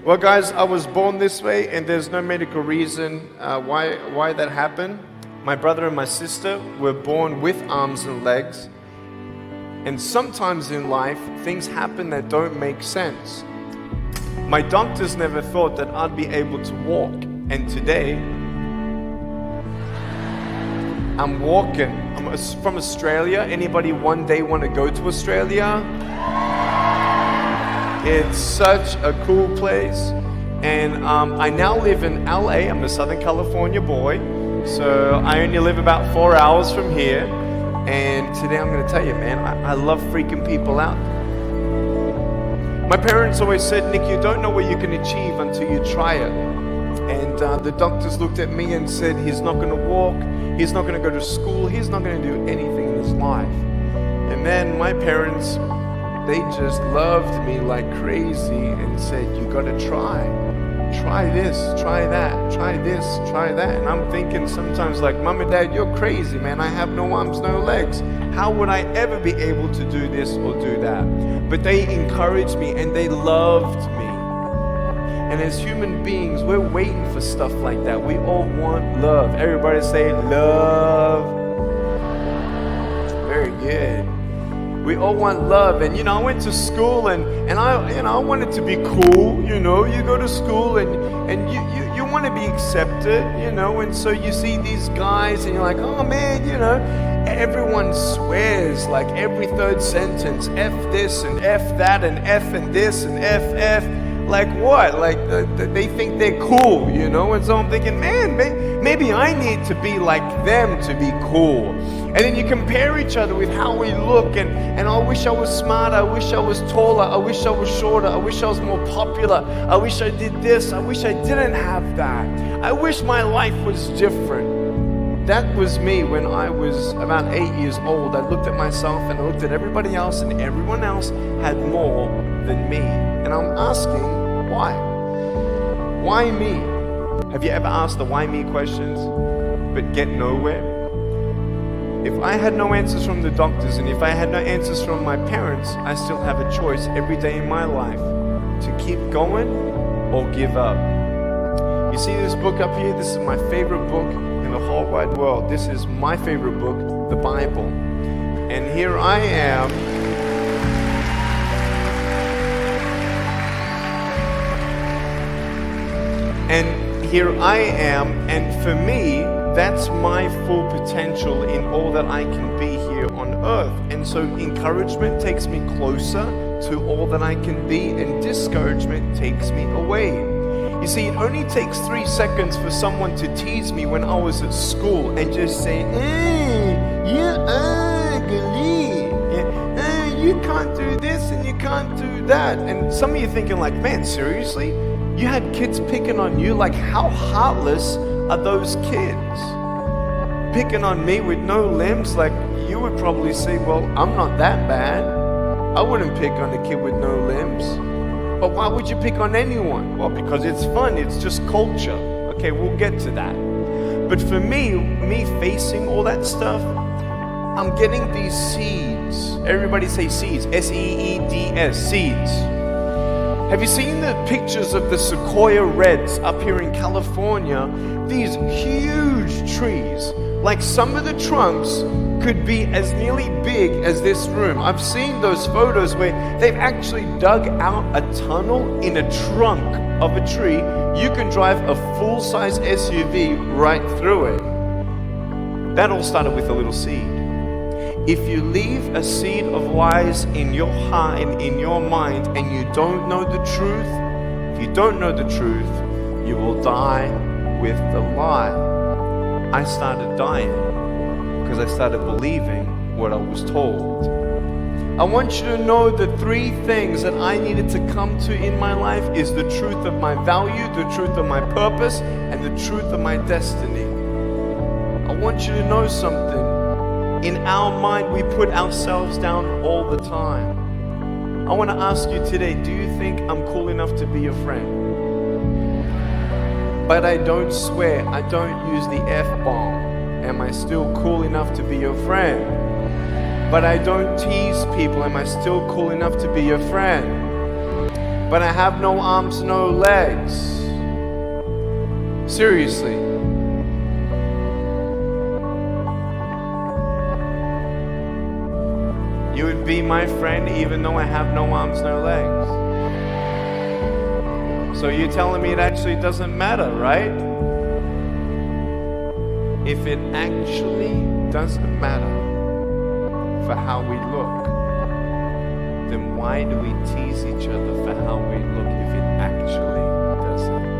Well, guys, I was born this way, and there's no medical reason why that happened. My brother and my sister were born with arms and legs, and sometimes in life, things happen that don't make sense. My doctors never thought that I'd be able to walk, and today, I'm walking. I'm from Australia. Anybody one day want to go to Australia? It's such a cool place. And I now live in LA. I'm a Southern California boy. So I only live about 4 hours from here. And today I'm going to tell you, man, I love freaking people out. My parents always said, Nick, you don't know what you can achieve until you try it. And the doctors looked at me and said, he's not going to walk. He's not going to go to school. He's not going to do anything in his life. And then my parents, they just loved me like crazy and said, you got to try. Try this, try that, try this, try that. And I'm thinking sometimes like, Mom and Dad, you're crazy, man. I have no arms, no legs. How would I ever be able to do this or do that? But they encouraged me and they loved me. And as human beings, we're waiting for stuff like that. We all want love. Everybody say love. Very good. We all want love. And I went to school and I wanted to be cool. You go to school and you want to be accepted, and so you see these guys and you're like, oh man, everyone swears like every third sentence, F this and F that and F and this and F. Like what? Like they think they're cool, And so I'm thinking, man, maybe I need to be like them to be cool. And then you compare each other with how we look, and I wish I was smarter, I wish I was taller, I wish I was shorter, I wish I was more popular, I wish I did this, I wish I didn't have that. I wish my life was different. That was me when I was about 8 years old. I looked at myself and I looked at everybody else, and everyone else had more than me. And I'm asking, why? Why me? Have you ever asked the why me questions but get nowhere? If I had no answers from the doctors and if I had no answers from my parents, I still have a choice every day in my life to keep going or give up. You see this book up here? This is my favorite book in the whole wide world. This is my favorite book, the Bible. And here I am. And for me, that's my full potential in all that I can be here on earth. And so encouragement takes me closer to all that I can be, and discouragement takes me away. You see, it only takes 3 seconds for someone to tease me when I was at school and just say, you're ugly. You can't do this and you can't do that. And some of you thinking like, man, seriously? You had kids picking on you? Like, how heartless are those kids? Picking on me with no limbs? Like, you would probably say, well, I'm not that bad. I wouldn't pick on a kid with no limbs. But why would you pick on anyone? Well, because it's fun. It's just culture. Okay, we'll get to that. But for me facing all that stuff, I'm getting these seeds. Everybody say seeds. S-E-E-D-S, seeds. Have you seen the pictures of the sequoia reds up here in California? These huge trees. Like some of the trunks could be as nearly big as this room. I've seen those photos where they've actually dug out a tunnel in a trunk of a tree. You can drive a full-size SUV right through it. That all started with a little seed. If you leave a seed of lies in your heart and in your mind and you don't know the truth, if you don't know the truth, you will die with the lie. I started dying because I started believing what I was told. I want you to know the 3 things that I needed to come to in my life is the truth of my value, the truth of my purpose, and the truth of my destiny. I want you to know something. In our mind, we put ourselves down all the time. I want to ask you today, do you think I'm cool enough to be your friend? But I don't swear, I don't use the F-bomb. Am I still cool enough to be your friend? But I don't tease people. Am I still cool enough to be your friend? but I have no arms, no legs. Seriously. You would be my friend even though I have no arms, no legs. So you're telling me it actually doesn't matter, right? If it actually doesn't matter for how we look, then why do we tease each other for how we look if it actually doesn't